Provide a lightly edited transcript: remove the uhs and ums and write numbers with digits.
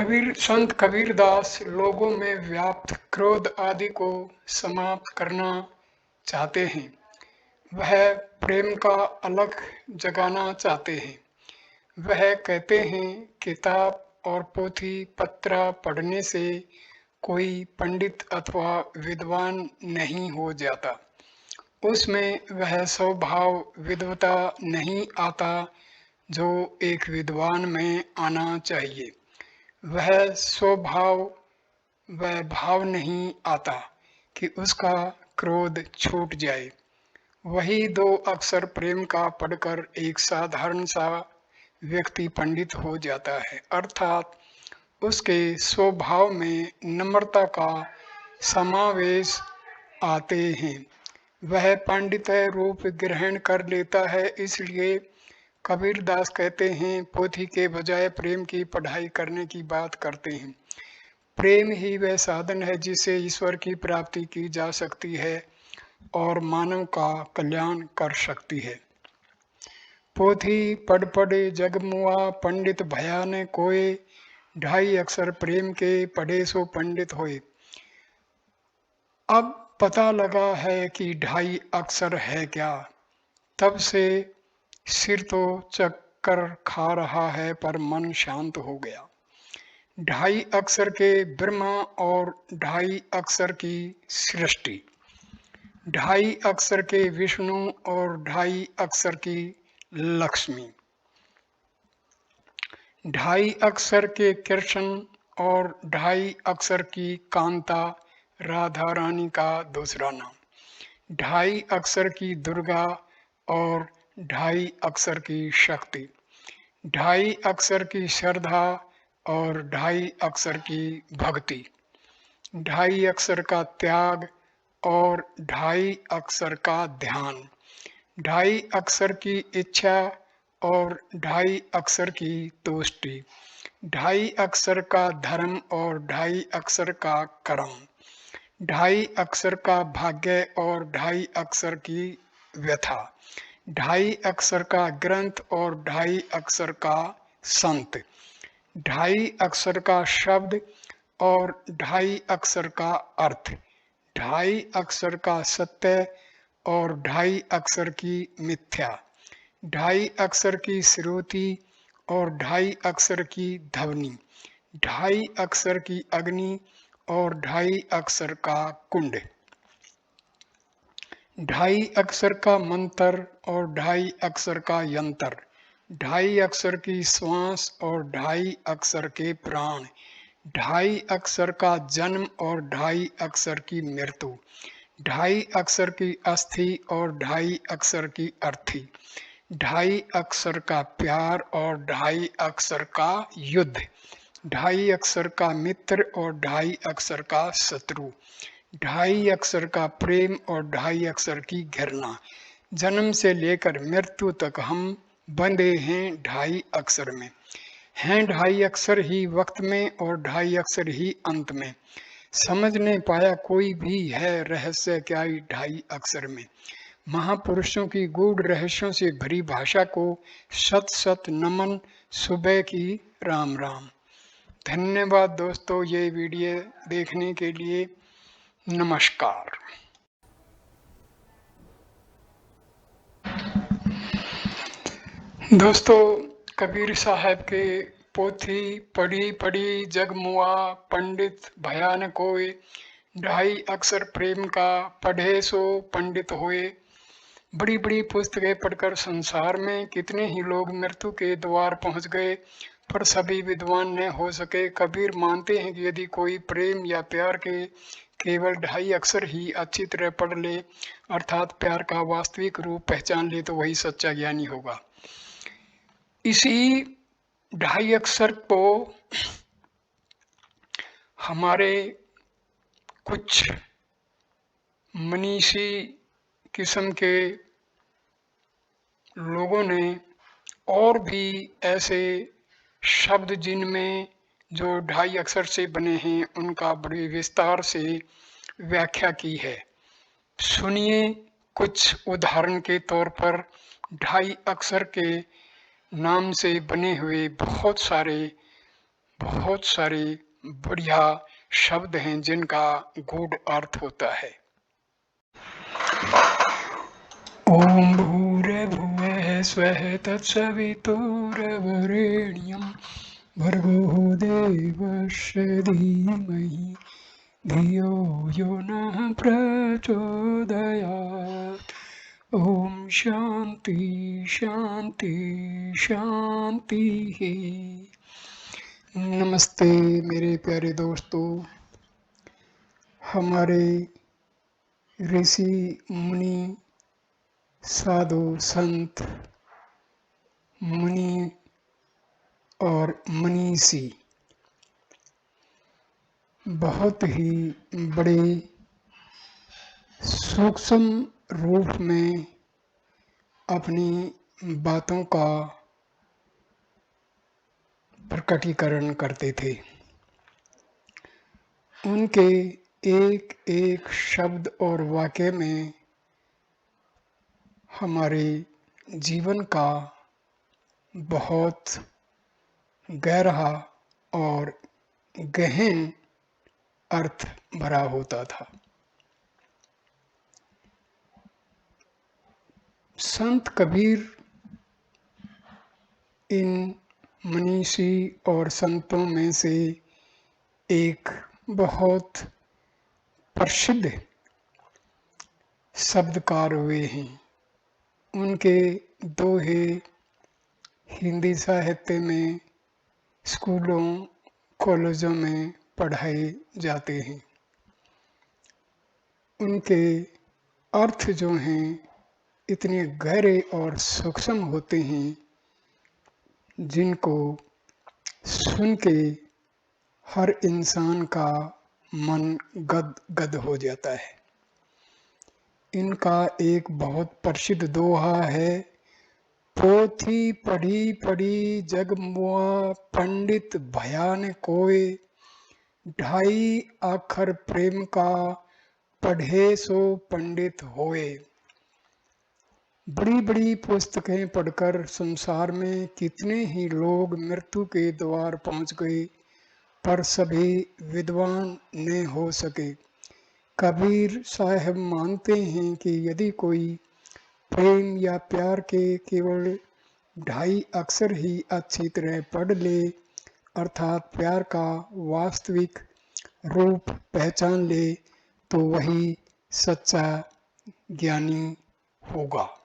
संत कबीरदास लोगों में व्याप्त क्रोध आदि को समाप्त करना चाहते हैं। वह प्रेम का अलख जगाना चाहते हैं। वह कहते हैं किताब और पोथी पत्र पढ़ने से कोई पंडित अथवा विद्वान नहीं हो जाता। उसमें वह स्वभाव विद्वता नहीं आता जो एक विद्वान में आना चाहिए। वह स्वभाव वह भाव नहीं आता कि उसका क्रोध छूट जाए। वही दो अक्षर प्रेम का पढ़कर एक साधारण सा व्यक्ति पंडित हो जाता है, अर्थात उसके स्वभाव में नम्रता का समावेश आते हैं। वह पांडित्य रूप ग्रहण कर लेता है। इसलिए कबीरदास कहते हैं पोथी के बजाय प्रेम की पढ़ाई करने की बात करते हैं। प्रेम ही वह साधन है जिससे ईश्वर की प्राप्ति की जा सकती है और मानव का कल्याण कर सकती है। पोथी पढ़ पढ़े जग मुआ पंडित भया ने कोय, 2.5 अक्षर प्रेम के पढ़े सो पंडित होए। अब पता लगा है कि 2.5 अक्षर है क्या। तब से सिर तो चक्कर खा रहा है पर मन शांत हो गया। 2.5 अक्षर के ब्रह्मा और 2.5 अक्षर की सृष्टि, 2.5 अक्षर के विष्णु और 2.5 अक्षर की लक्ष्मी, 2.5 अक्षर के कृष्ण और 2.5 अक्षर की कांता राधा रानी का दूसरा नाम, 2.5 अक्षर की दुर्गा और 2.5 अक्षर की शक्ति, 2.5 अक्षर की श्रद्धा और 2.5 अक्षर की भक्ति, 2.5 अक्षर का त्याग और 2.5 अक्षर का ध्यान, 2.5 अक्षर की इच्छा और 2.5 अक्षर की तुष्टि, 2.5 अक्षर का धर्म और 2.5 अक्षर का कर्म, 2.5 अक्षर का भाग्य और 2.5 अक्षर की व्यथा, 2.5 अक्षर का ग्रंथ और 2.5 अक्षर का संत, 2.5 अक्षर का शब्द और 2.5 अक्षर का अर्थ, 2.5 अक्षर का सत्य और 2.5 अक्षर की मिथ्या, 2.5 अक्षर की श्रुति और 2.5 अक्षर की ध्वनि, 2.5 अक्षर की अग्नि और 2.5 अक्षर का कुंड, 2.5 अक्षर का मंत्र और 2.5 अक्षर का यंत्र, 2.5 अक्षर की श्वास और 2.5 अक्षर के प्राण, 2.5 अक्षर का जन्म और 2.5 अक्षर की मृत्यु, 2.5 अक्षर की अस्थि और 2.5 अक्षर की अर्थी, 2.5 अक्षर का प्यार और 2.5 अक्षर का युद्ध, 2.5 अक्षर का मित्र और 2.5 अक्षर का शत्रु, 2.5 अक्षर का प्रेम और 2.5 अक्षर की घृणा। जन्म से लेकर मृत्यु तक हम बंधे हैं 2.5 अक्षर में, हैं 2.5 अक्षर ही वक्त में और 2.5 अक्षर ही अंत में। समझ नहीं पाया कोई भी है रहस्य क्या 2.5 अक्षर में। महापुरुषों की गूढ़ रहस्यों से भरी भाषा को सत सत नमन, सुबह की राम राम। धन्यवाद दोस्तों ये वीडियो देखने के लिए। नमस्कार। दोस्तों कबीर साहब के पोथी पढ़ी पढ़ी जग मुआ पंडित भया न कोय, 2.5 अक्षर प्रेम का पढ़े सो पंडित होए। बड़ी बड़ी पुस्तकें पढ़कर संसार में कितने ही लोग मृत्यु के द्वार पहुंच गए पर सभी विद्वान न हो सके। कबीर मानते हैं कि यदि कोई प्रेम या प्यार के केवल 2.5 अक्षर ही अच्छी तरह पढ़ ले, अर्थात प्यार का वास्तविक रूप पहचान ले, तो वही सच्चा ज्ञानी होगा। इसी 2.5 अक्षर को हमारे कुछ मनीषी किस्म के लोगों ने और भी ऐसे शब्द जिनमें जो 2.5 अक्षर से बने हैं उनका बड़े विस्तार से व्याख्या की है। सुनिए कुछ उदाहरण के तौर पर 2.5 अक्षर के नाम से बने हुए बहुत सारे बहुत सारे बढ़िया शब्द हैं जिनका गूढ़ अर्थ होता है। ओम भूर्भुवः स्वः तत्सवितुर्वरेण्यं भर्गो देवस्य धीमहि धियो यो नः प्रचोदयात्। ओम शांति शांति शांति। नमस्ते मेरे प्यारे दोस्तों। हमारे ऋषि मुनि साधु संत मुनि और मनीषी बहुत ही बड़े सूक्ष्म रूप में अपनी बातों का प्रकटीकरण करते थे। उनके एक एक शब्द और वाक्य में हमारे जीवन का बहुत गहरा और गहन अर्थ भरा होता था। संत कबीर इन मनीषी और संतों में से एक बहुत प्रसिद्ध शब्दकार हुए हैं। उनके दोहे हिंदी साहित्य में स्कूलों कॉलेजों में पढ़ाए जाते हैं। उनके अर्थ जो हैं इतने गहरे और सूक्ष्म होते हैं जिनको सुन के हर इंसान का मन गद गद हो जाता है। इनका एक बहुत प्रसिद्ध दोहा है, पोथी पढ़ी पढ़ी जग मुआ पंडित भयान कोय, ढाई अक्षर प्रेम का पढ़े सो पंडित होए। बड़ी बड़ी पुस्तकें पढ़कर संसार में कितने ही लोग मृत्यु के द्वार पहुंच गए, पर सभी विद्वान न हो सके। कबीर साहब मानते हैं कि यदि कोई प्रेम या प्यार के केवल 2.5 अक्षर ही अच्छी तरह पढ़ ले, अर्थात प्यार का वास्तविक रूप पहचान ले, तो वही सच्चा ज्ञानी होगा।